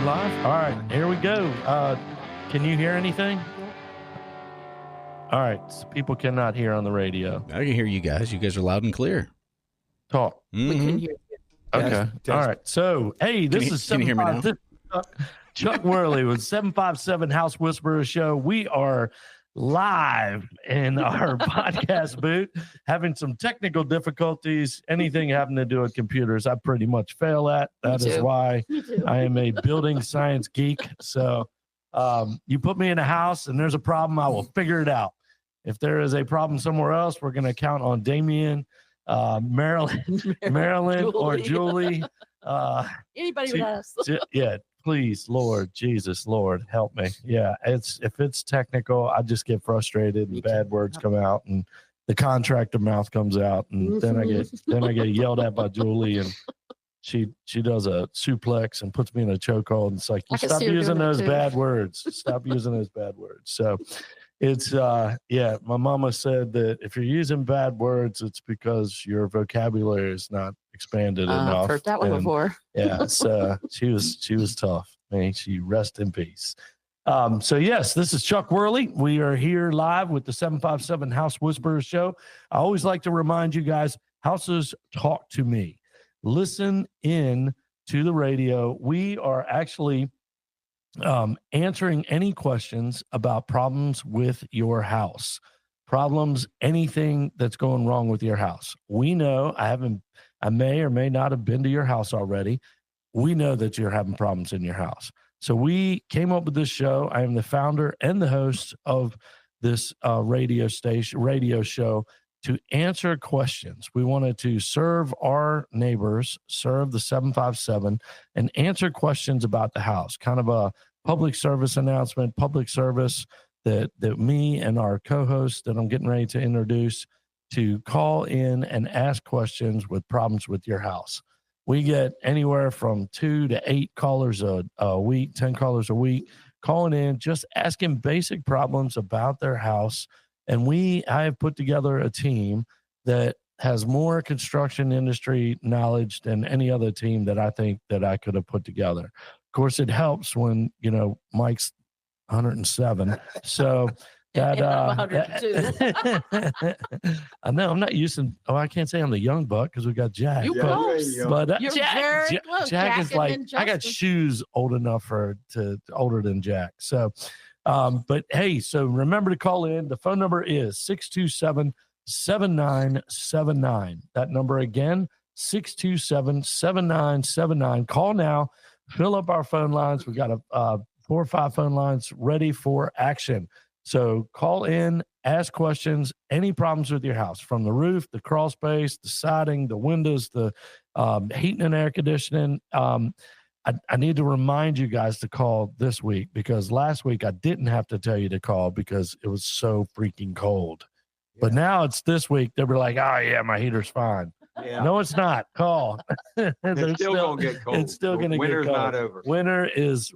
live? All right, here we go. Can you hear anything? All right, so people cannot hear on the radio. I can hear you guys. You guys are loud and clear. Talk. Mm-hmm. We can hear you. Okay. Test. All right. So, hey, this is can you hear me now? Chuck Worley with 757 House Whisperers Show. We are live in our podcast booth, having some technical difficulties. Anything having to do with computers, I pretty much fail at. That is why I am a building science geek. So, you put me in a house and there's a problem, I will figure it out. If there is a problem somewhere else, we're going to count on Damien, Marilyn or Julie. Anybody with us. Yeah, please, Lord Jesus, Lord, help me. Yeah, if it's technical, I just get frustrated and bad words come out and the contractor mouth comes out, and then I get yelled at by Julie, and she does a suplex and puts me in a chokehold, and it's like, you stop using those bad words. Stop using those bad words. So it's my mama said that if you're using bad words, it's because your vocabulary is not expanded enough. I've heard that one before. Yeah, so she was tough. May she rest in peace. So yes, this is Chuck Worley. We are here live with the 757 House Whisperers Show. I always like to remind you guys, houses talk to me. Listen in to the radio. We are actually answering any questions about problems with your house, anything that's going wrong with your house. We know I may or may not have been to your house already. We know that you're having problems in your house. So we came up with this show. I am the founder and the host of this radio show to answer questions. We wanted to serve our neighbors, serve the 757, and answer questions about the house. Kind of a public service announcement, public service that me and our co-host that I'm getting ready to introduce to call in and ask questions with problems with your house. We get anywhere from 2 to 8 callers a week, 10 callers a week, calling in, just asking basic problems about their house. And I have put together a team that has more construction industry knowledge than any other team that I think that I could have put together. Of course, it helps when, Mike's 107. So that, I know I'm not using, I can't say I'm the young buck because we got Jack. You're close. But You're very close. Jack is like, I got shoes old enough older than Jack. So, but hey, so remember to call in. The phone number is 627-7979. That number again, 627-7979. Call now. Fill up our phone lines. We got 4 or 5 phone lines ready for action. So call in, ask questions, any problems with your house, from the roof, the crawl space, the siding, the windows, the heating and air conditioning. I need to remind you guys to call this week, because last week I didn't have to tell you to call because it was so freaking cold. Yeah. But now it's this week. They'll be like, oh, yeah, my heater's fine. Yeah. No, it's not. Call. It's still going to get cold. It's still going to get cold. Winter's not over. Winter is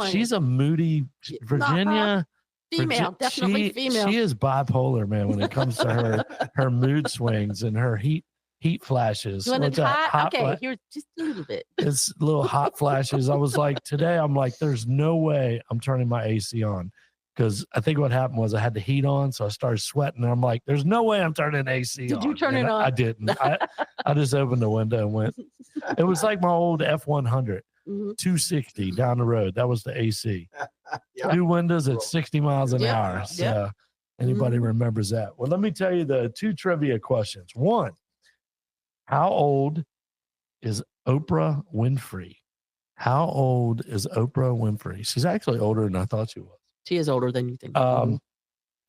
she's a moody Virginia. Female, definitely female. She is bipolar, man, when it comes to her mood swings and her heat flashes. When it's hot, here's just a little bit. It's little hot flashes. I was like, today, I'm like, there's no way I'm turning my AC on, because I think what happened was I had the heat on, so I started sweating. And I'm like, there's no way I'm turning AC on. Did you turn it on? I didn't. I just opened the window and went. It was like my old F-100. 260 down the road. That was the AC. Yep. 2 windows at 60 miles an hour. So anybody remembers that? Well, let me tell you the 2 trivia questions. 1, how old is Oprah Winfrey? How old is Oprah Winfrey? She's actually older than I thought she was. She is older than you think. And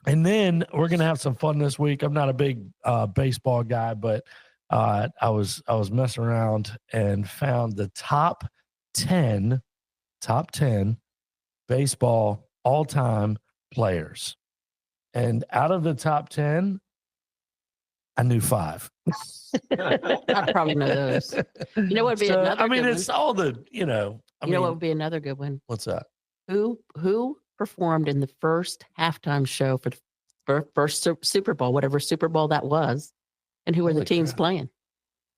then we're going to have some fun this week. I'm not a big baseball guy, but I was messing around and found the top 10 baseball all-time players. And out of the top 10, I knew 5. I probably know those. You know what would be another good one? It's all the, you know what would be another good one? What's that? Who performed in the first halftime show for the first Super Bowl, whatever Super Bowl that was, and who were the teams playing?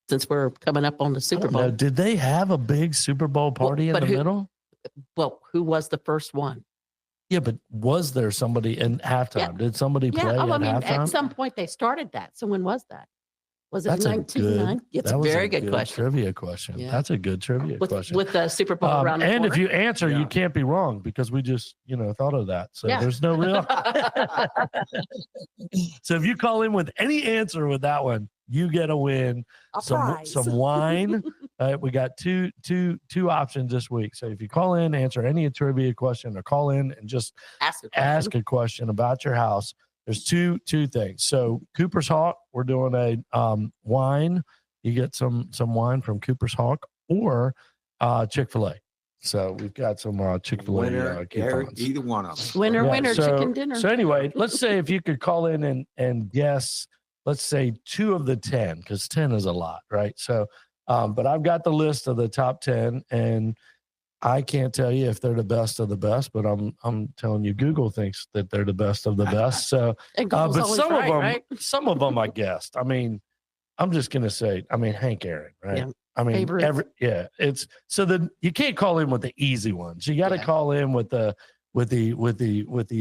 since we're coming up on the I Super don't know. Bowl. Did they have a big Super Bowl party in but the who- middle? Well, who was the first one? Yeah, but was there somebody in halftime? Yeah. Did somebody Yeah. play Oh, I at mean, halftime? at some point they started that. So when was that? Was it That's a 1999? good. It's that a was very good question. Trivia question. Yeah. That's a good trivia question. With the Super Bowl around the and corner. if you answer, you Yeah. can't be wrong because we just thought of that. So Yeah. there's no real. So if you call in with any answer with that one, you get a win. A some prize. wine. We got two options this week. So if you call in, answer any trivia question, or call in and just ask a question about your house, there's two things. So Cooper's Hawk, we're doing a wine. You get some wine from Cooper's Hawk or Chick-fil-A. So we've got some Chick-fil-A Winner, Gary, coupons. either one of them. Winner, so, chicken dinner. So anyway, let's say if you could call in and guess, let's say 2 of the 10, because 10 is a lot, right? So, but I've got the list of the top 10, and I can't tell you if they're the best of the best, but I'm telling you, Google thinks that they're the best of the best. So, And Google's but always some right, of them, right? some of them I guessed. I mean, I'm just gonna say, Hank Aaron, right? Yeah. I mean, Favorites. it's so that you can't call in with the easy ones. You got to Yeah. call in with the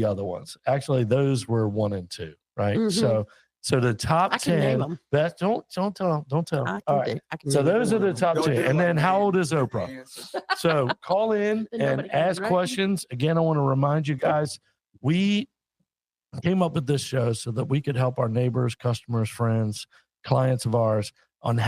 other ones. Actually, those were 1 and 2, right? Mhm. So the top I can name 10 them. best. Don't tell. I All right. can So name those are every the one. top Don't 10. do And like then how me. old is Oprah? So call in Then and nobody can, ask right? questions. Again, I want to remind you guys, we came up with this show so that we could help our neighbors, customers, friends, clients of ours on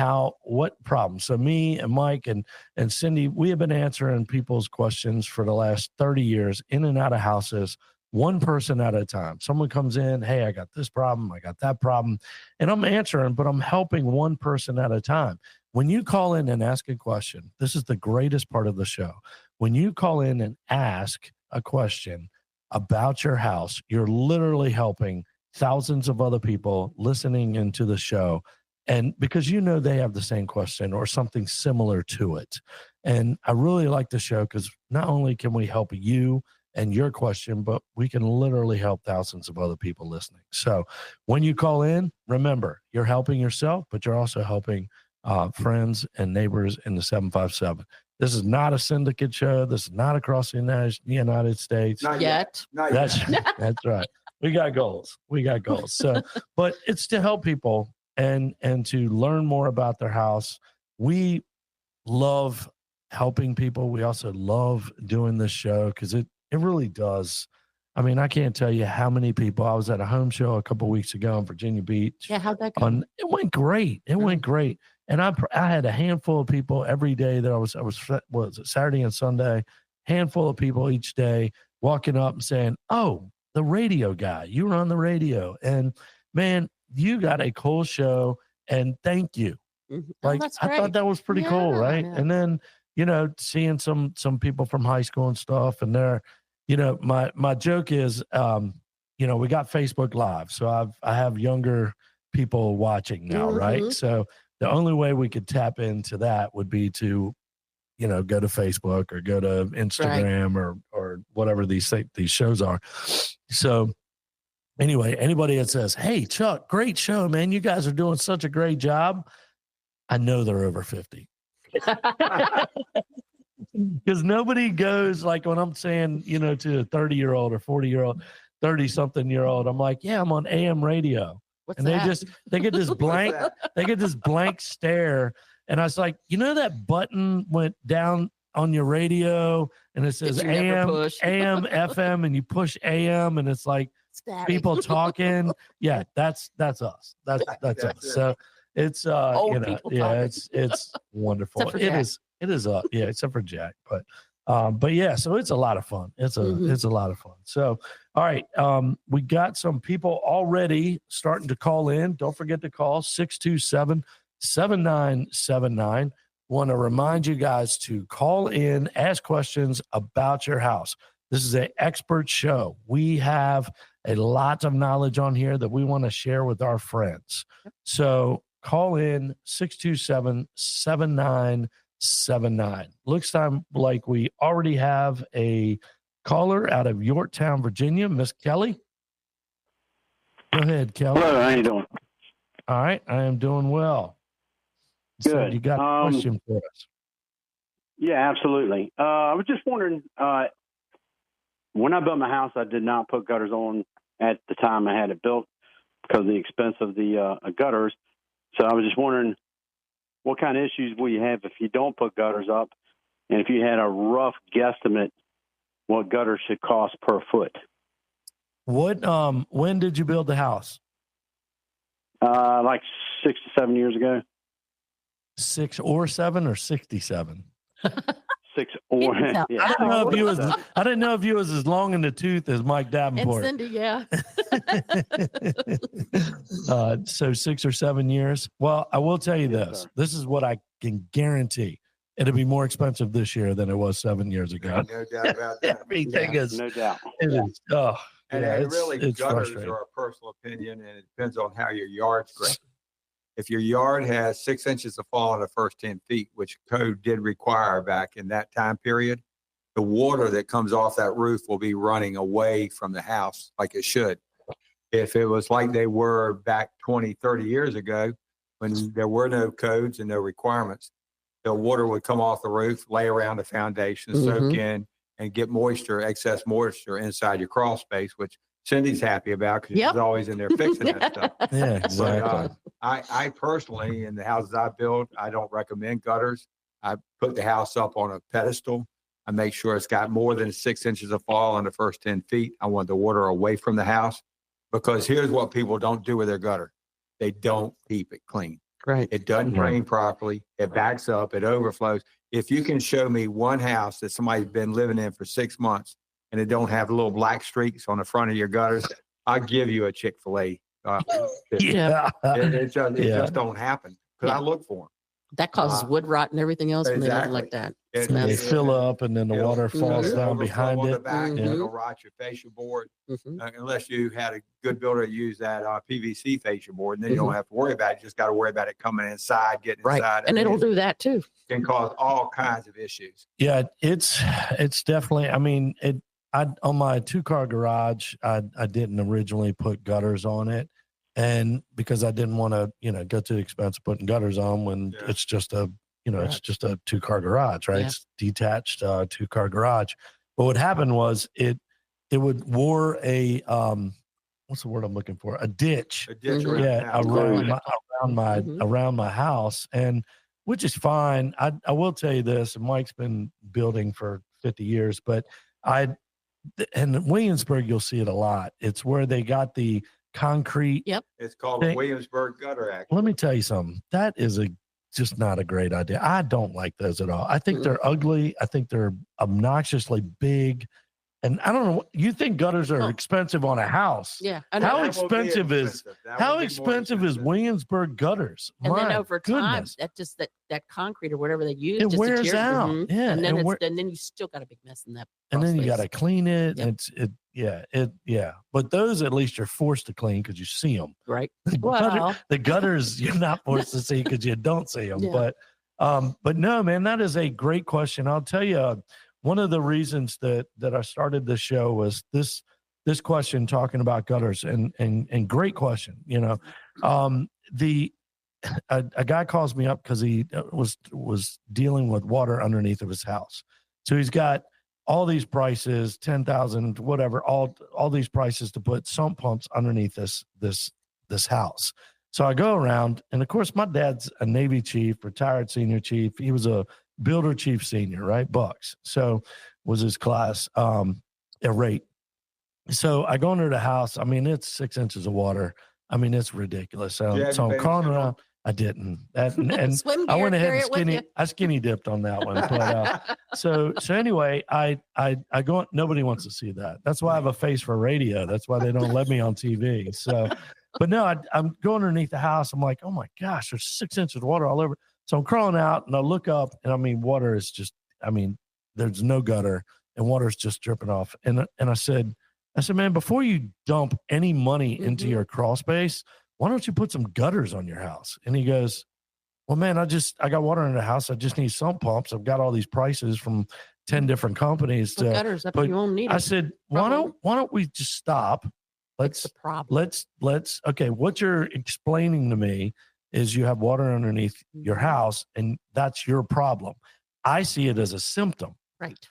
what problems. So me and Mike and Cindy, we have been answering people's questions for the last 30 years in and out of houses, one person at a time. Someone comes in, hey, I got this problem, I got that problem, and I'm answering, but I'm helping one person at a time. When you call in and ask a question, this is the greatest part of the show. When you call in and ask a question about your house, you're literally helping thousands of other people listening into the show. And because they have the same question or something similar to it. And I really like the show because not only can we help you and your question, but we can literally help thousands of other people listening. So when you call in, remember, you're helping yourself, but you're also helping friends and neighbors in the 757. This is not a syndicate show. This is not across the United States. Not Yet. Not yet. That's right. We got goals. So, but it's to help people and to learn more about their house. We love helping people. We also love doing this show because it really does. I mean, I can't tell you how many people. I was at a home show a couple of weeks ago in Virginia Beach. Yeah, how'd that go? It went great. It went great. And I had a handful of people every day that I was Saturday and Sunday, handful of people each day walking up and saying, "Oh, the radio guy, you were on the radio, and man, you got a cool show, and thank you." Mhm. Like, that's I thought great. that was pretty cool, Yeah, right? yeah. And then, seeing some people from high school and stuff, and they're, my joke is, we got Facebook Live, so I have younger people watching now, right? Mhm. So the only way we could tap into that would be to, go to Facebook or go to Instagram or whatever these shows are. So anyway, anybody that says, "Hey, Chuck, great show, man. You guys are doing such a great job," I know they're over 50. Because nobody goes like when I'm saying, to a 30-year-old or 40-year-old, 30-something-year-old, I'm like, "Yeah, I'm on AM radio." What's And that? they get this blank, that? they get this blank stare. And I was like, that button went down on your radio and it says That you never AM, push. AM, FM, and you push AM and it's like Static. people talking. Yeah, that's us. That's That's us. it. So it's Old people talking. it's wonderful. Except for It Jack. is yeah, except for Jack. But yeah, so it's a lot of fun. It's a lot of fun. So all right, we got some people already starting to call in. Don't forget to call 627-7979. Want to remind you guys to call in, ask questions about your house. This is an expert show. We have a lot of knowledge on here that we want to share with our friends. So call in 627-7979. Looks like we already have a caller out of Yorktown, Virginia, Miss Kelly. Go ahead, Kelly. Hello, how you doing? All right, I am doing well. said you got a question for us. Yeah, absolutely. I was just wondering, when I built my house, I did not put gutters on at the time I had it built because of the expense of the gutters. So I was just wondering, what kind of issues will you have if you don't put gutters up? And if you had a rough guesstimate, what gutters should cost per foot? When did you build the house? Like 6 to 7 years ago. 6 or 7 or 67? 6 or Yeah. yeah. I didn't know if you was as long in the tooth as Mike And Davenport. Cindy, yeah. So 6 or 7 years. Well, I will tell you Yes, this. sir. This is what I can guarantee. It'll be more expensive this year than it was 7 years ago. No doubt about that. Everything is. No doubt. It is. Oh, And, yeah, and it's, really, it's gutters frustrating. are a personal opinion, and it depends on how your yard's graded. If your yard has 6 inches of fall in the first 10 feet, which code did require back in that time period, the water that comes off that roof will be running away from the house like it should. If it was like they were back 20, 30 years ago, when there were no codes and no requirements, the water would come off the roof, lay around the foundation, soak in, and get moisture, excess moisture inside your crawl space, which Cindy's happy about because Yep. she's always in there fixing that stuff. Yeah, exactly. But, I personally, in the houses I build, I don't recommend gutters. I put the house up on a pedestal. I make sure it's got more than 6 inches of fall in the first 10 feet. I want the water away from the house because here's what people don't do with their gutter. They don't keep it clean. Right. It doesn't Yeah. drain properly. It backs up. It overflows. If you can show me one house that somebody's been living in for 6 months and it don't have little black streaks on the front of your gutters, I'll give you a Chick-fil-A. Yeah. It Yeah. just don't happen because I look for That causes wood rot and everything else when they look like that. It- Smells. They fill up and then the It'll- water falls it'll down overflow behind on the it. back, and Yeah. It'll rot your fascia board Mhm. unless you had a good builder use that PVC fascia board, and then you don't have to worry about it. You just got to worry about it coming inside, getting Right. inside, And it'll it do that too. can cause all kinds of issues. Yeah, it's definitely. I mean, I on my 2-car garage, I didn't originally put gutters on it, and because I didn't want to, go to the expense of putting gutters on when Yeah. it's just a, Right. it's just a 2-car garage, right? Yeah. It's detached 2-car garage. But what happened was it wore a what's the word I'm looking for? A ditch. A ditch Mhm. around the Yeah, house. Mhm. around my house, and which is fine. I will tell you this, and Mike's been building for 50 years, but and in Williamsburg you'll see it a lot. It's where they got the concrete. Yep. It's called a Thing- Williamsburg gutter act. Let me tell you something. That is just not a great idea. I don't like those at all. I think they're ugly. I think they're obnoxiously big. And I don't know. You think gutters are Oh. expensive on a house? Yeah. I How know. That will be expensive is- expensive. That How will be more expensive is expensive. Williamsburg gutters? And then My over time, goodness. that concrete or whatever they use It just wears deteriorates. out. Mhm. Yeah, And then and and then you still got a big mess in that. And then you crawl got to space. clean it. Yep. Yeah. But those at least you're forced to clean because you see them. Right. The Well, gutters you're not forced to see because you don't see them. Yeah. But no, man, that is a great question. I'll tell you, one of the reasons that I started this show was this question talking about gutters and great question. A guy calls me up because he was dealing with water underneath of his house. So he's got all these prices, 10,000, whatever, all these prices to put sump pumps underneath this house. So I go around, and of course, my dad's a Navy chief, retired senior chief. He was a builder chief senior, right? Bucks. So was his class at rate. So I go into the house. I mean, it's 6 inches of water. I mean, it's ridiculous. Did you So, have so your I'm bathing crawling suit on? around. I didn't. And swim I gear, went ahead carry and it with you. I skinny dipped on that one. But so anyway, I go. Nobody wants to see that. That's why I have a face for radio. That's why they don't let me on TV. So, but no, I'm going underneath the house. I'm like, oh my gosh, there's 6 inches of water all over. So I'm crawling out, and I look up, and I mean, water is just. I mean, there's no gutter, and water's just dripping off. And I said, man, before you dump any money into your crawl space, why don't you put some gutters on your house? And he goes, well, man, I got water in the house. I just need sump pumps. I've got all these prices from 10 different companies. Well, gutters up, but you won't need I it. said, why don't we just stop? That's the problem. Let's okay. What you're explaining to me is you have water underneath your house, and that's your problem. I see it as a symptom. Right.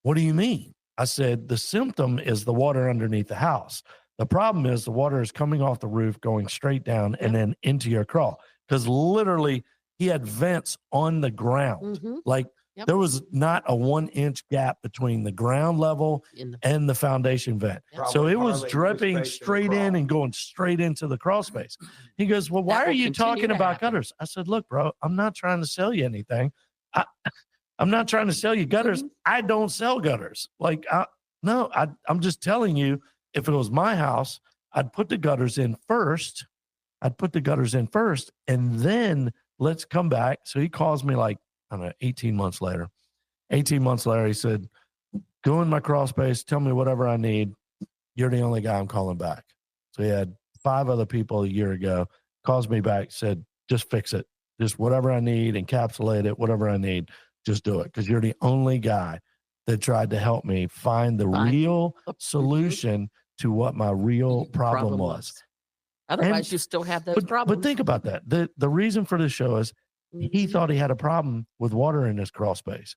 What do you mean? I said, the symptom is the water underneath the house. The problem is the water is coming off the roof, going straight down and then into your crawl. Because literally he had vents on the ground. Like there was not a 1-inch gap between the ground level and the foundation vent. So it was dripping straight in and going straight into the crawl space. He goes, well, why are you talking about gutters? I said, look, bro, I'm not trying to sell you anything. I'm not trying to sell you gutters. I don't sell gutters. Like, I'm just telling you, if it was my house, I'd put the gutters in first. And then let's come back. So he calls me like, I don't know, 18 months later. 18 months later, he said, go in my crawl space, tell me whatever I need. You're the only guy I'm calling back. So he had 5 other people a year ago, calls me back, said, just fix it. Just whatever I need, encapsulate it, whatever I need, just do it. Because you're the only guy that tried to help me find the real solution to what my real problem was. Otherwise, you still have those problems. But think about that. The reason for this show is he thought he had a problem with water in his crawl space.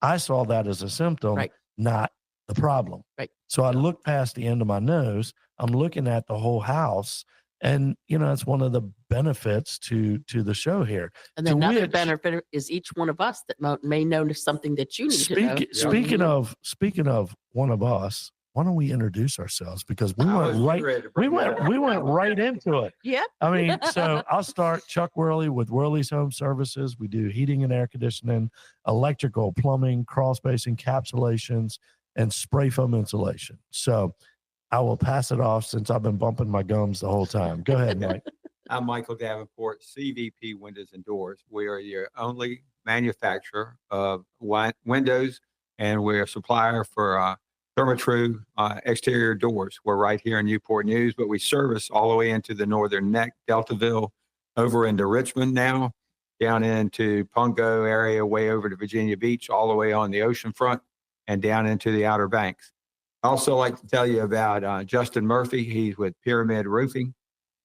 I saw that as a symptom, not the problem. Right. So I looked past the end of my nose. I'm looking at the whole house. And, you know, it's one of the benefits to the show here. And then another benefit is each one of us that may know something that you need to know. Speaking of one of us, why don't we introduce ourselves? Because we went right into it. Yeah. I mean, so I'll start. Chuck Worley with Worley's Home Services. We do heating and air conditioning, electrical, plumbing, crawl space encapsulations, and spray foam insulation. So I will pass it off since I've been bumping my gums the whole time. Go ahead, Mike. I'm Michael Davenport, CVP Windows and Doors. We are your only manufacturer of windows, and we're a supplier for Thermotru exterior doors. We're right here in Newport News, but we service all the way into the Northern Neck, Deltaville, over into Richmond now, down into Pungo area, way over to Virginia Beach, all the way on the ocean front, and down into the Outer Banks. I also like to tell you about Justin Murphy. He's with Pyramid Roofing.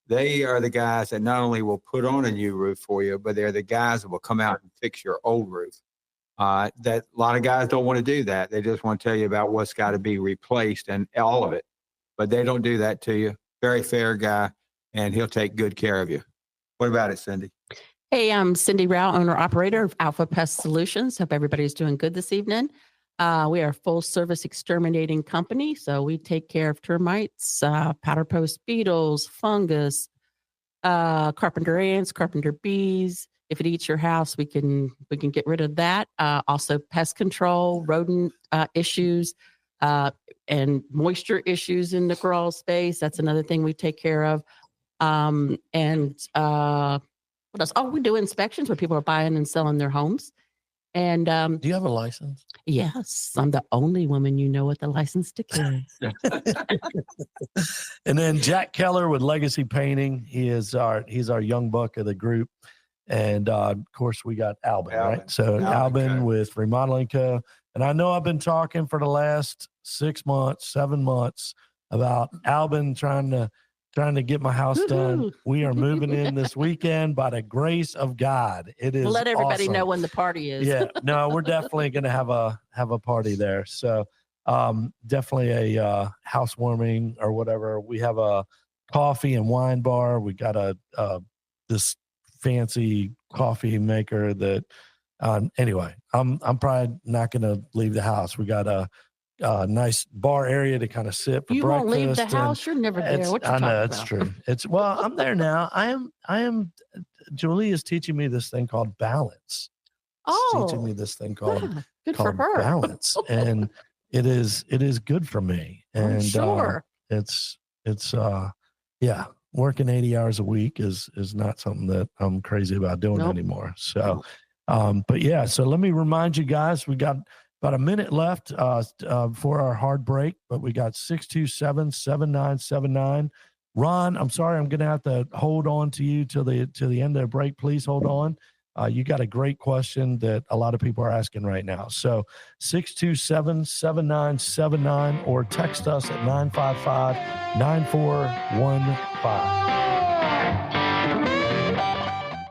They are the guys that not only will put on a new roof for you, but they're the guys that will come out and fix your old roof. That a lot of guys don't want to do that. They just want to tell you about what's got to be replaced and all of it. But they don't do that to you. Very fair guy, and he'll take good care of you. What about it, Cindy? Hey, I'm Sindi Rowell, owner-operator of Alpha Pest Solutions. Hope everybody's doing good this evening. We are a full-service exterminating company, so we take care of termites, powder post beetles, fungus, carpenter ants, carpenter bees. If it eats your house, we can get rid of that. Also, pest control, rodent issues, and moisture issues in the crawl space. That's another thing we take care of. And what else? Oh, we do inspections where people are buying and selling their homes. And do you have a license? Yes, I'm the only woman you know with a license to carry. And then Jack Keller with Legacy Painting. He's our young buck of the group. And of course, we got Albin, right? So Albin with Remodeling Co. And I know I've been talking for the last 6 months, 7 months about Albin trying to get my house done. We are moving in this weekend by the grace of God. It is. We'll let everybody awesome. know when the party is. Yeah, no, we're definitely going to have a party there. So definitely a housewarming or whatever. We have a coffee and wine bar. We got this fancy coffee maker that. Anyway, I'm probably not going to leave the house. We got a nice bar area to kind of sit for you breakfast. You won't leave the house. You're never there. What you I know talking it's about? true. Well, I'm there now. I am. Julie is teaching me this thing called balance. She's teaching me this thing called good for her. Balance, and it is good for me. And I'm sure. It's working 80 hours a week is not something that I'm crazy about doing anymore. So, but yeah. So let me remind you guys, we got about a minute left for our hard break, but we got 627-7979. Ron, I'm sorry, I'm going to have to hold on to you till the end of the break. Please hold on. You got a great question that a lot of people are asking right now. So 627-7979 or text us at 955-9415.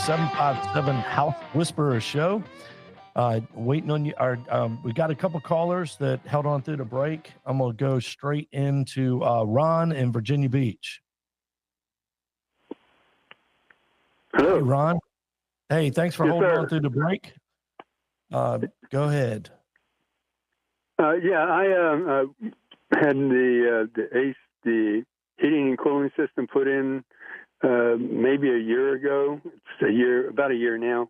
757 House Whisperer Show. Waiting on you. We got a couple callers that held on through the break. I'm going to go straight into Ron in Virginia Beach. Hello. Hey, Ron. Hey, thanks for Yes, holding sir. on through the break. Go ahead. Yeah, I had the heating and cooling system put in maybe a year ago. It's about a year now.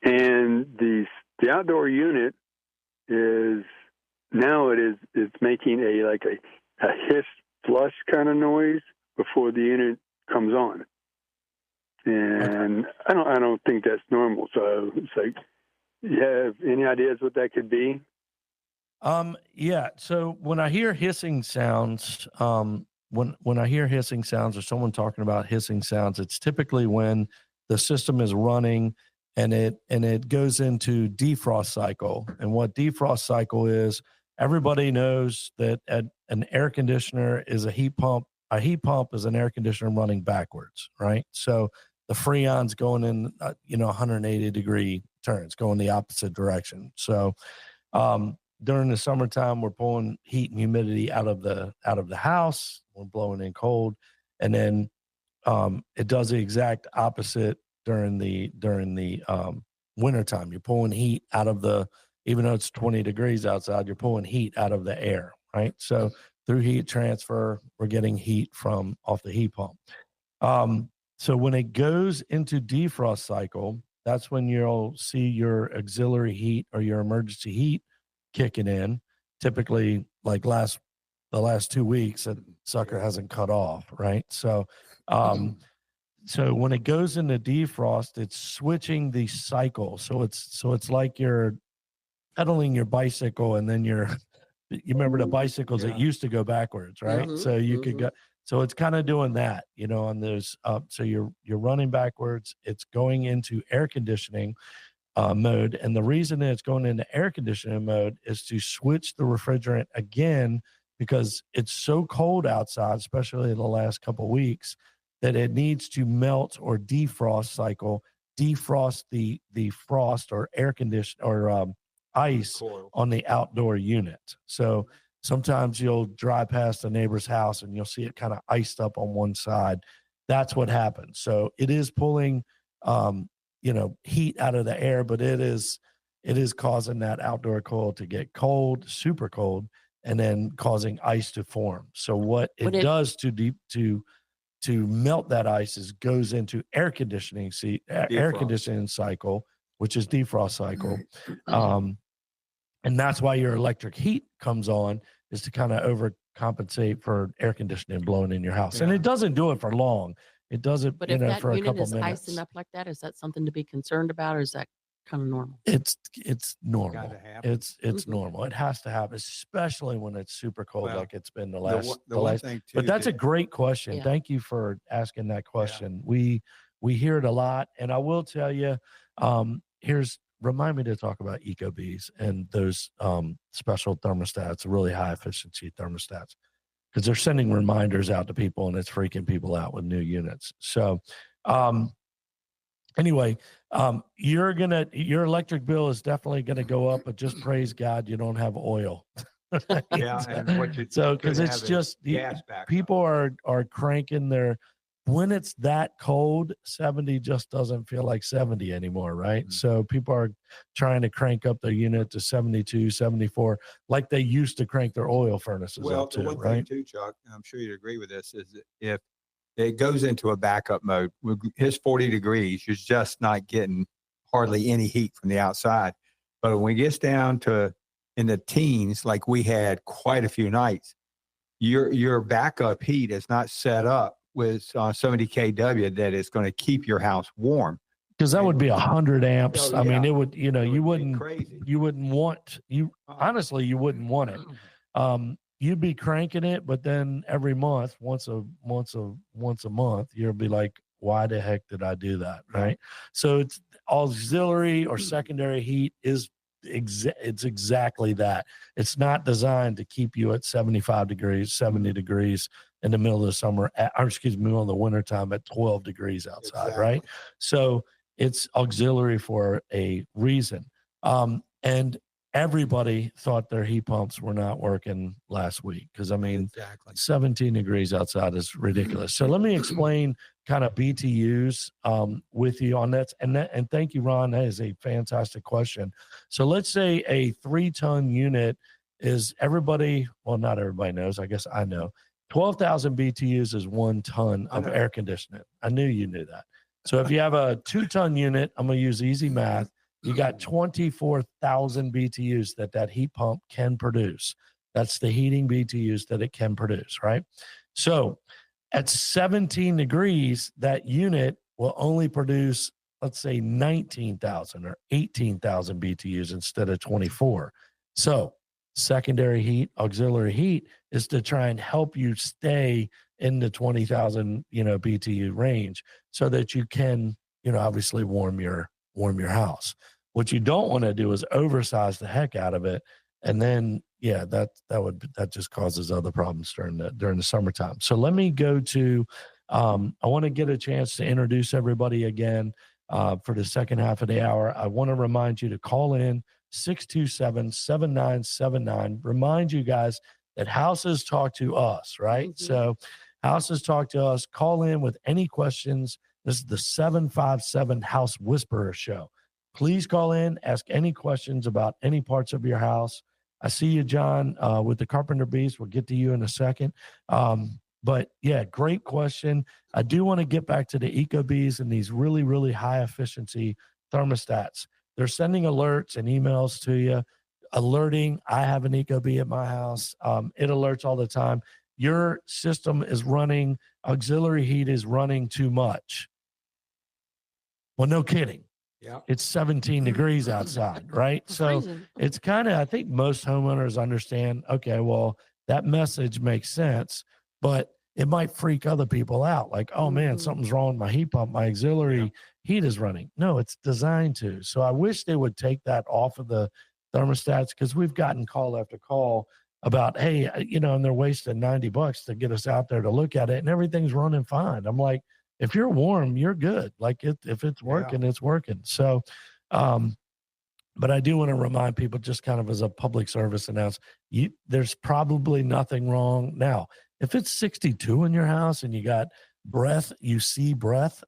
And the outdoor unit is now it's making a hiss flush kind of noise before the unit comes on. And I don't think that's normal. So it's like, you have any ideas what that could be? Yeah. So when I hear hissing sounds, when I hear hissing sounds or someone talking about hissing sounds, it's typically when the system is running and it goes into defrost cycle. And what defrost cycle is, everybody knows that an air conditioner is a heat pump. A heat pump is an air conditioner running backwards, right? So the freon's going in, 180 degree turns, going the opposite direction. So during the summertime, we're pulling heat and humidity out of the house. We're blowing in cold, and then it does the exact opposite during the wintertime. You're pulling heat out of even though it's 20 degrees outside, you're pulling heat out of the air, right? So through heat transfer, we're getting heat from off the heat pump. So when it goes into defrost cycle, that's when you'll see your auxiliary heat or your emergency heat kicking in. Typically, like the last 2 weeks, that sucker hasn't cut off, right? So, so when it goes into defrost, it's switching the cycle. So it's like you're pedaling your bicycle, and then you remember the bicycles that used to go backwards, right? Mhm, So you could go. So it's kind of doing that, on those. So you're running backwards. It's going into air conditioning mode, and the reason that it's going into air conditioning mode is to switch the refrigerant again, because it's so cold outside, especially in the last couple of weeks, that it needs to melt or defrost cycle, defrost the frost or air condition or ice on the outdoor unit. So sometimes you'll drive past a neighbor's house and you'll see it kind of iced up on one side. That's what happens. So it is pulling, heat out of the air, but it is causing that outdoor coil to get cold, super cold, and then causing ice to form. So what it does to melt that ice is goes into air conditioning cycle, which is defrost cycle. And that's why your electric heat comes on, is to kind of overcompensate for air conditioning blowing in your house. And it doesn't do it for long. It does it, But if that for a unit couple is minutes. icing up like that, is that something to be concerned about, or is that kind of normal? It's normal. Gotta happen. It's Mhm. normal. It has to happen, especially when it's super cold, Well, like it's been the one last. thing too, But that's a great question. Yeah. Thank you for asking that question. We hear it a lot, and I will tell you, remind me to talk about EcoBees and those special thermostats, really high efficiency thermostats, because they're sending reminders out to people, and it's freaking people out with new units. So anyway, your electric bill is definitely gonna go up, but just praise God you don't have oil. Yeah, and what you So could because it's have is just gas backup. people are cranking their, when it's that cold, 70 just doesn't feel like 70 anymore, right? Mhm. So people are trying to crank up their unit to 72, 74, like they used to crank their oil furnaces Well, up the to, one right? thing too, Chuck, and I'm sure you'd agree with this, is that if it goes into a backup mode, with his 40 degrees, you're just not getting hardly any heat from the outside. But when it gets down to in the teens, like we had quite a few nights, your backup heat is not set up with 70 kW that is going to keep your house warm. Because that would be 100 amps. Oh, I mean, yeah. it would, It would you be wouldn't, crazy. you wouldn't want, honestly, you wouldn't want it. You'd be cranking it, but then every month, once a month, you'll be like, why the heck did I do that? Right. So it's auxiliary or secondary heat it's exactly that. It's not designed to keep you at 75 degrees, 70 degrees. in the middle of the summer, or excuse me, middle of the winter time at 12 degrees outside, Exactly. right? So it's auxiliary for a reason. And everybody thought their heat pumps were not working last week because, I mean, Exactly. 17 degrees outside is ridiculous. So let me explain kind of BTUs with you on that. And thank you, Ron. That is a fantastic question. So let's say a 3-ton unit is everybody, well, not everybody knows. I guess I know. 12,000 BTUs is 1 ton of air conditioning. I knew you knew that. So if you have a 2-ton unit, I'm going to use easy math. You got 24,000 BTUs that heat pump can produce. That's the heating BTUs that it can produce, right? So at 17 degrees, that unit will only produce, let's say, 19,000 or 18,000 BTUs instead of 24. So secondary heat, auxiliary heat is to try and help you stay in the 20,000, BTU range so that you can, obviously warm your house. What you don't want to do is oversize the heck out of it. And then, that just causes other problems during the summertime. So let me go to, I want to get a chance to introduce everybody again for the second half of the hour. I want to remind you to call in 627-7979. Remind you guys that houses talk to us, right? Mm-hmm. So houses talk to us. Call in with any questions. This is the 757 House Whisperer Show. Please call in, ask any questions about any parts of your house. I see you, John, with the Carpenter Beast. We'll get to you in a second. But yeah, great question. I do want to get back to the EcoBees and these really, really high efficiency thermostats. They're sending alerts and emails to you, alerting. I have an EcoBee at my house. It alerts all the time. Your system is running, auxiliary heat is running too much. Well, no kidding. Yeah. It's 17 degrees outside, right? So it's kind of, I think most homeowners understand, okay, well, that message makes sense, but it might freak other people out. Like, oh man, something's wrong with my heat pump. My auxiliary heat is running. No, it's designed to. So I wish they would take that off of the thermostats because we've gotten call after call about, hey, and they're wasting $90 to get us out there to look at it and everything's running fine. I'm like, if you're warm, you're good. Like if it's working, it's working. So, but I do want to remind people, just kind of as a public service announcement, there's probably nothing wrong. Now, if it's 62 in your house and you got breath, you see breath,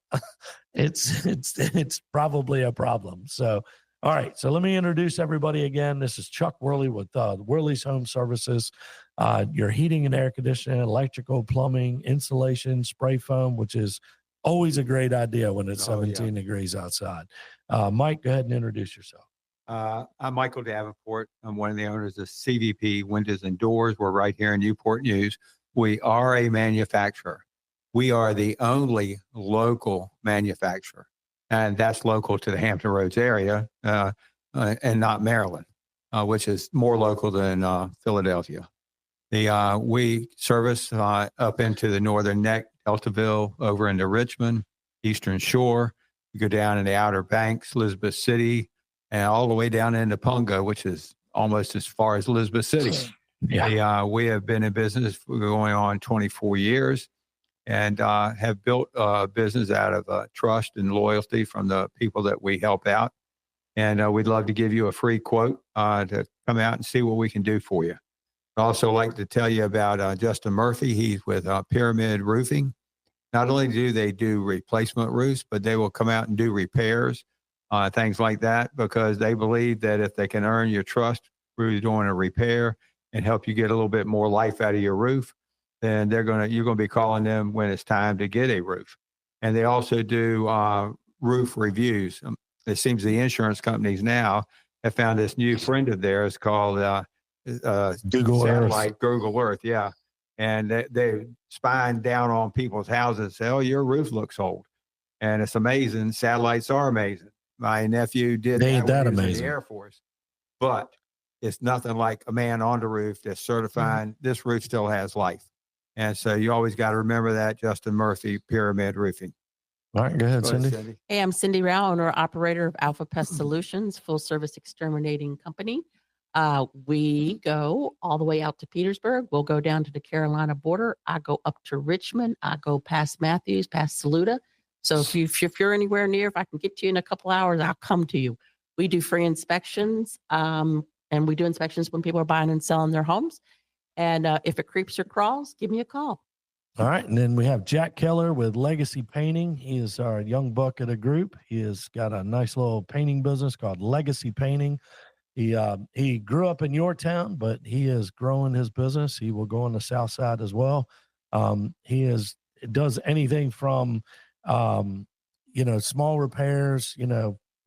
it's probably a problem. So, all right. So let me introduce everybody again. This is Chuck Worley with Worley's Home Services. Your heating and air conditioning, electrical, plumbing, insulation, spray foam, which is always a great idea when it's 17 degrees outside. Mike, go ahead and introduce yourself. I'm Michael Davenport. I'm one of the owners of CVP Windows and Doors. We're right here in Newport News. We are a manufacturer. We are the only local manufacturer, and that's local to the Hampton Roads area and not Maryland, which is more local than Philadelphia. We service up into the Northern Neck, Deltaville, over into Richmond, Eastern Shore. We go down in the Outer Banks, Elizabeth City, and all the way down into Punga, which is almost as far as Elizabeth City. We have been in business for going on 24 years and have built a business out of trust and loyalty from the people that we help out. And we'd love to give you a free quote to come out and see what we can do for you. I'd also like to tell you about Justin Murphy. He's with Pyramid Roofing. Not only do they do replacement roofs, but they will come out and do repairs, things like that, because they believe that if they can earn your trust through doing a repair and help you get a little bit more life out of your roof, then you're going to be calling them when it's time to get a roof. And they also do roof reviews. It seems the insurance companies now have found this new friend of theirs called Google satellite Earth. Google Earth, yeah. And they spying down on people's houses and say, oh, your roof looks old. And it's amazing. Satellites are amazing. My nephew did Ain't that when he was in amazing? the Air Force. But it's nothing like a man on the roof that's certifying this roof still has life. And so you always got to remember that. Justin Murphy, Pyramid Roofing. All right, go ahead, Cindy. Hey, I'm Sindi Rowell, owner operator of Alpha Pest Solutions, full service exterminating company. We go all the way out to Petersburg. We'll go down to the Carolina border. I go up to Richmond. I go past Matthews, past Saluda. So if you're anywhere near, if I can get to you in a couple hours, I'll come to you. We do free inspections, and we do inspections when people are buying and selling their homes. And if it creeps or crawls, give me a call. All right. And then we have Jack Keller with Legacy Painting. He is our young buck of the group. He has got a nice little painting business called Legacy Painting. He grew up in your town, but he is growing his business. He will go on the south side as well. Does anything from, small repairs,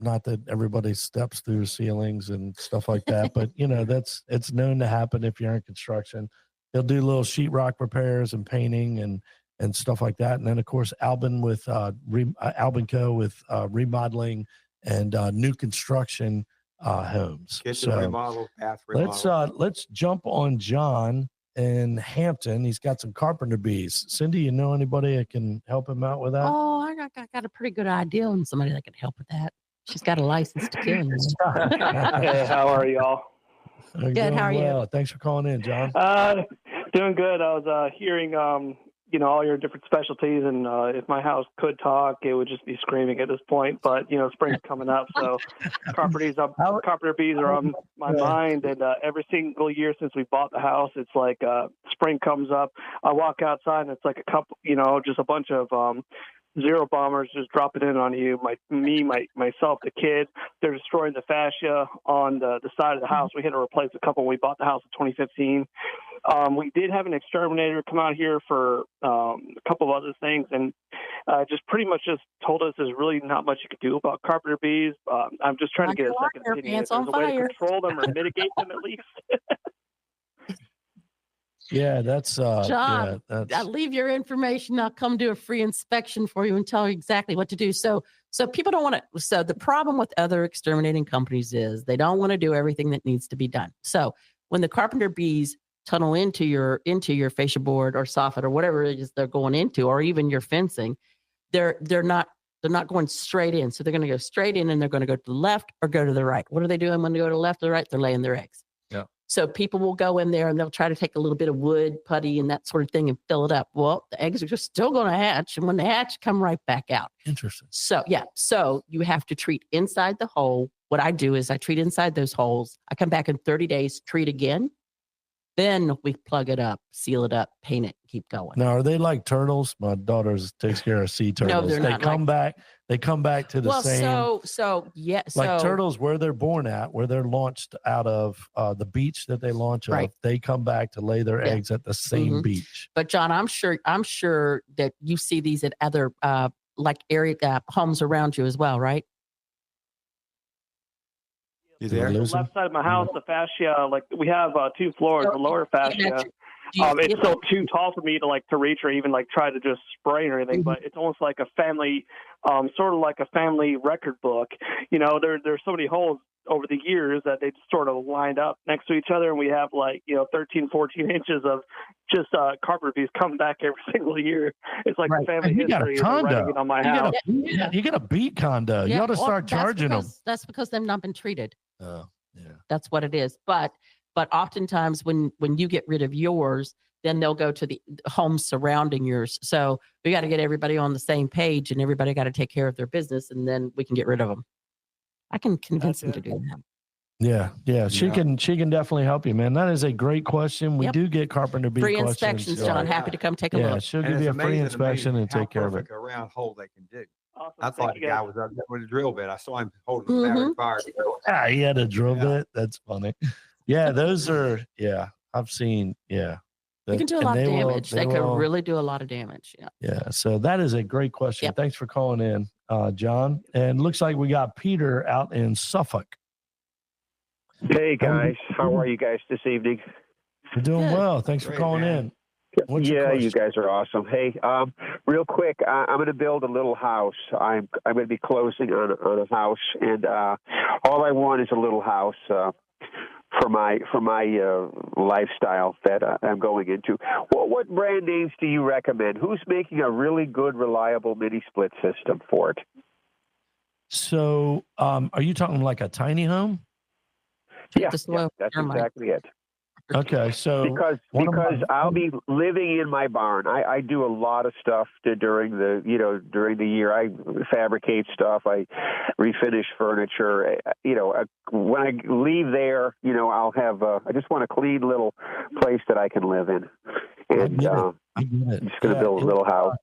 not that everybody steps through ceilings and stuff like that, but it's known to happen if you're in construction. He'll do little sheetrock repairs and painting and stuff like that. And then of course, Albin Co. with remodeling and new construction homes. Kitchen remodel, bath remodel. Let's jump on John in Hampton. He's got some carpenter bees. Cindy, you know anybody that can help him out with that? Oh, I got a pretty good idea on somebody that can help with that. She's got a license to kill. Hey, how are y'all? Good. How are you? Thanks for calling in, John. Doing good. I was hearing, all your different specialties, and if my house could talk, it would just be screaming at this point. But spring's coming up, so carpenter bees are on my mind. And every single year since we bought the house, it's like spring comes up. I walk outside, and it's like a couple, just a bunch of zero bombers just dropping in on you. Myself, the kid. They're destroying the fascia on the side of the house. We had to replace a couple when we bought the house in 2015. We did have an exterminator come out here for a couple of other things, and just pretty much just told us there's really not much you could do about carpenter bees. I'm just trying to get a second opinion. If there's a way to control them or mitigate them at least. Yeah, that's John. I'll leave your information. I'll come do a free inspection for you and tell you exactly what to do. So people don't want to. So the problem with other exterminating companies is they don't want to do everything that needs to be done. So when the carpenter bees tunnel into your fascia board or soffit or whatever it is they're going into, or even your fencing, they're not going straight in. So they're going to go straight in, and they're going to go to the left or go to the right. What are they doing when they go to the left or the right? They're laying their eggs. Yeah. So people will go in there and they'll try to take a little bit of wood, putty, and that sort of thing and fill it up. Well, the eggs are just still going to hatch. And when they hatch, come right back out. Interesting. So, yeah. So you have to treat inside the hole. What I do is I treat inside those holes. I come back in 30 days, treat again. Then we plug it up, seal it up, paint it, keep going. Now, are they like turtles? My daughter takes care of sea turtles. No, they're not. They come back to the same. Like turtles, where they're born at, where they're launched out of the beach that they launch right. of, they come back to lay their eggs at the same beach. But John, I'm sure that you see these at other area homes around you as well, right? You there? The left side of my house, the fascia, we have 2 floors. The lower fascia, it's still too tall for me to reach or even try to just spray or anything. But it's almost like a family, sort of like a family record book. There's so many holes over the years that they just sort of lined up next to each other, and we have 13, 14 inches of just carpenter bees coming back every single year. It's like a family history. You got a condo on my house. You got a bee condo. You ought to start charging them. That's because they've not been treated. Oh, yeah. That's what it is. But oftentimes when you get rid of yours, then they'll go to the homes surrounding yours. So we got to get everybody on the same page, and everybody got to take care of their business, and then we can get rid of them. I can convince them to do that. Yeah. She can definitely help you, man. That is a great question. We do get carpenter bee free questions. inspections, John. Happy to come take a look. She'll give you a free inspection and take care of it. A round hole they can do. Awesome. I thought the guy was up there with a drill bit. I saw him holding the battery fire. He had a drill bit. That's funny. Yeah, those are. Yeah, I've seen. Yeah, you can do a lot of damage. They can really do a lot of damage. Yeah. Yeah. So that is a great question. Yep. Thanks for calling in, John. And looks like we got Peter out in Suffolk. Hey guys, how are you guys this evening? We're doing well. Thanks for calling in. Yeah, you guys are awesome. Hey, real quick, I'm going to build a little house. I'm going to be closing on a house, and all I want is a little house for my lifestyle that I'm going into. What brand names do you recommend? Who's making a really good, reliable mini split system for it? So, are you talking like a tiny home? Keep Yeah, the soil that's termite. exactly it. Okay, so Because I'll be living in my barn. I do a lot of stuff during the year. I fabricate stuff. I refinish furniture. When I leave there, I'll have. I just want a clean little place that I can live in, and I get it. I'm just going to build a little house.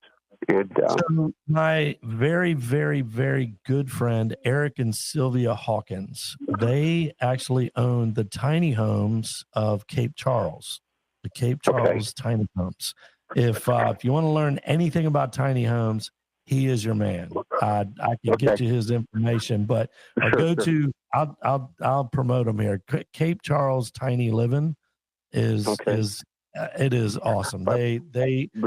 And so my very, very, very good friend Eric and Sylvia Hawkins, they actually own the tiny homes of Cape Charles, the Cape Charles tiny homes. If you want to learn anything about tiny homes, he is your man. I can get you his information, but I'll promote him here. Cape Charles Tiny Living is it is awesome. They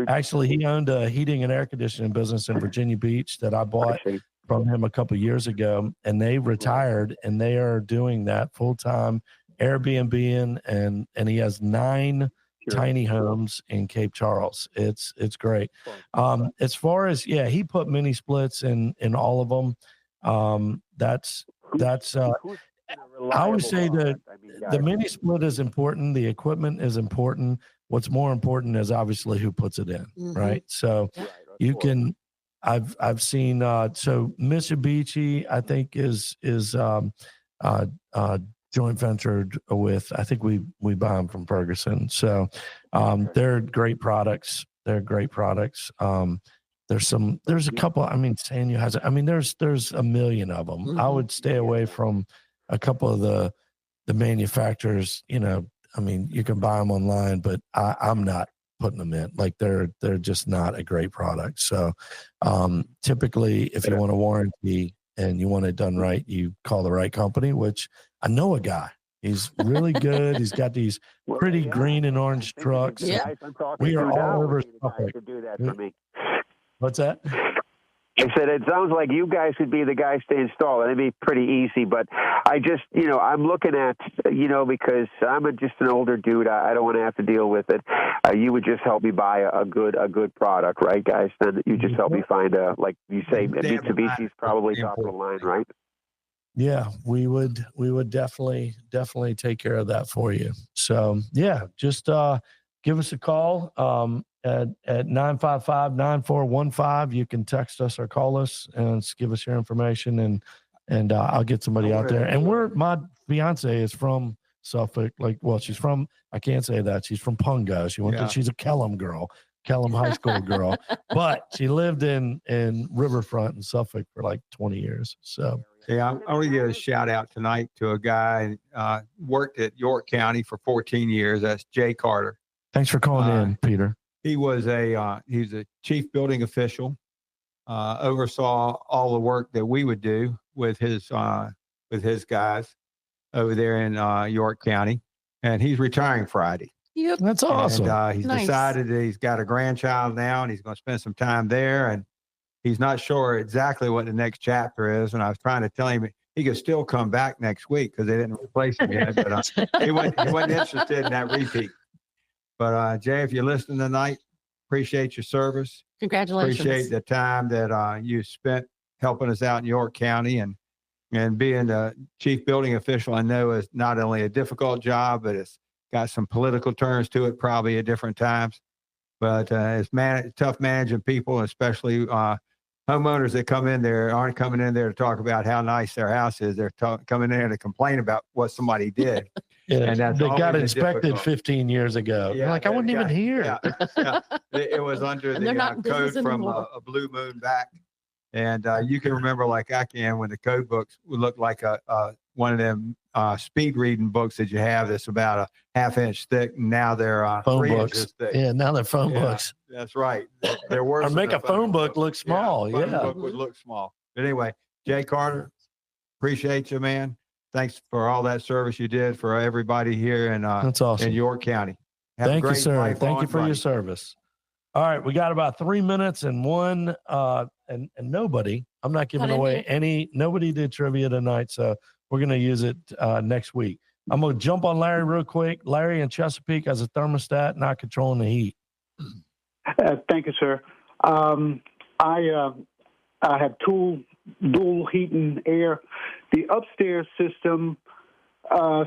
actually, he owned a heating and air conditioning business in Virginia Beach that I bought from him a couple of years ago, and they retired and they are doing that full time Airbnb and he has 9 tiny homes in Cape Charles. It's great. As far as he put mini splits in all of them. That's I would say that the mini split is important. The equipment is important. What's more important is obviously who puts it in, right? So you can, I've seen, so Mitsubishi, I think is joint ventured with, I think we buy them from Ferguson. So they're great products. They're great products. There's a couple, Sanyo has, there's a million of them. I would stay away from a couple of the manufacturers. You can buy them online, but I'm not putting them in. Like they're just not a great product. So typically, if you want a warranty and you want it done right, you call the right company, which I know a guy. He's really good. He's got these pretty green and orange trucks. Yeah. We are all over Suffolk. Do that for me. What's that? I said, it sounds like you guys could be the guys to install it. It'd be pretty easy, but I just, I'm looking at, because I'm just an older dude. I don't want to have to deal with it. You would just help me buy a good product, right, guys? Then you just help me find like you say, Mitsubishi's probably top of the line, right? Yeah, we would definitely take care of that for you. So just give us a call. At 955-9415. You can text us or call us and give us your information, and I'll get somebody out there. And my fiance is from Suffolk. She's from, I can't say that. She's from Punga. She's a Kellam girl, Kellam High School girl, but she lived in Riverfront in Suffolk for like 20 years. So I'm going to give a shout out tonight to a guy worked at York County for 14 years. That's Jay Carter. Thanks for calling in, Peter. He was he's a chief building official, oversaw all the work that we would do with his guys over there in York County, and he's retiring Friday. Yep, that's awesome. And, he's decided that he's got a grandchild now, and he's going to spend some time there, and he's not sure exactly what the next chapter is. And I was trying to tell him he could still come back next week because they didn't replace him yet, but he wasn't interested in that repeat. But Jay, if you're listening tonight, appreciate your service. Congratulations. Appreciate the time that you spent helping us out in York County, and being the chief building official. I know is not only a difficult job, but it's got some political turns to it probably at different times. But it's tough managing people, especially homeowners that come in there aren't coming in there to talk about how nice their house is. They're coming in there to complain about what somebody did. And that's they got inspected difficult. 15 years ago. Yeah, I wasn't even here. Yeah. It was under And they're the not in code business from anymore. a Blue Moon back. And you can remember like I can when the code books would look like one of them speed reading books that you have that's about a half-inch thick. And now they're phone 3 books. inches thick. Yeah, now they're phone books. That's right. They're worse. Or make a phone book look small. Phone Yeah. book would look small. But anyway, Jay Carter, appreciate you, man. Thanks for all that service you did for everybody here in That's awesome. in York County. Have a Thank you, great sir. life Thank you on, for your buddy. service. All right, we got about 3 minutes and one and nobody. I'm not giving away nobody did trivia tonight, so we're gonna use it next week. I'm gonna jump on Larry real quick. Larry in Chesapeake has a thermostat not controlling the heat. Thank you, sir. I have dual heat and air. The upstairs system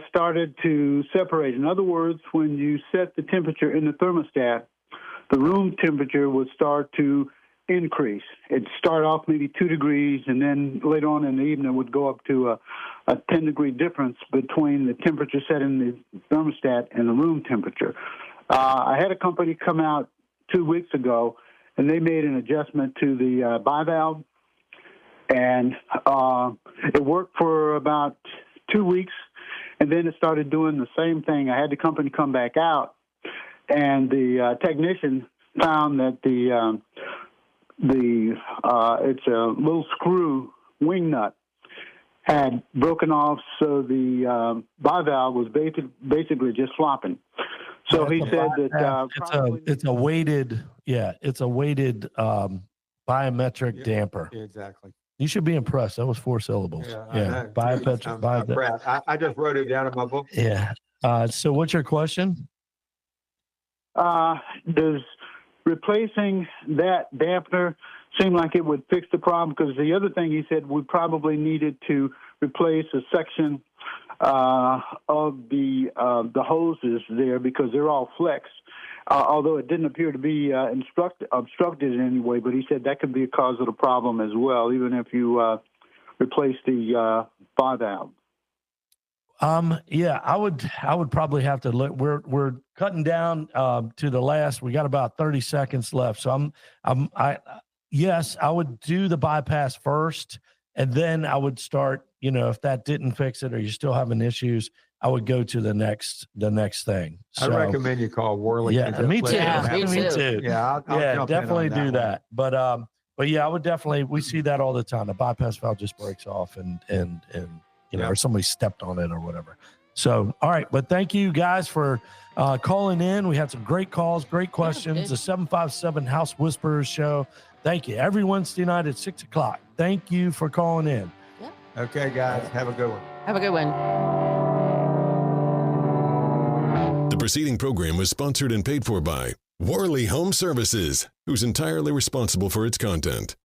started to separate. In other words, when you set the temperature in the thermostat, the room temperature would start to increase. It'd start off maybe 2 degrees, and then later on in the evening it would go up to a 10-degree difference between the temperature set in the thermostat and the room temperature. I had a company come out 2 weeks ago, and they made an adjustment to the bivalve, and it worked for about 2 weeks, and then it started doing the same thing. I had the company come back out, and the technician found that it's a little screw wing nut had broken off, so the bivalve was basically just flopping. So he said that it's a weighted biometric damper. Exactly. You should be impressed. That was 4 syllables. Yeah. Biometric. I just wrote it down in my book. Yeah. So what's your question? Does replacing that dampener seem like it would fix the problem? Because the other thing he said, we probably needed to replace a section of the hoses there because they're all flexed. Although it didn't appear to be obstructed in any way, but he said that could be a cause of the problem as well, even if you replace the bivalve. Yeah, I would probably have to look. We're cutting down to the last. We got about 30 seconds left. So yes, I would do the bypass first, and then I would start. If that didn't fix it or you're still having issues, I would go to the next thing. So, I recommend you call Worley. Yeah, me too. Me too. Yeah, I'll definitely do that. One. But yeah, I would definitely. We see that all the time. The bypass valve just breaks off, and or somebody stepped on it or whatever. So, all right. But thank you guys for calling in. We had some great calls, great questions. The 757 House Whisperers show. Thank you. Every Wednesday night at 6:00. Thank you for calling in. Yep. Okay, guys. Have a good one. Have a good one. The preceding program was sponsored and paid for by Worley Home Services, who's entirely responsible for its content.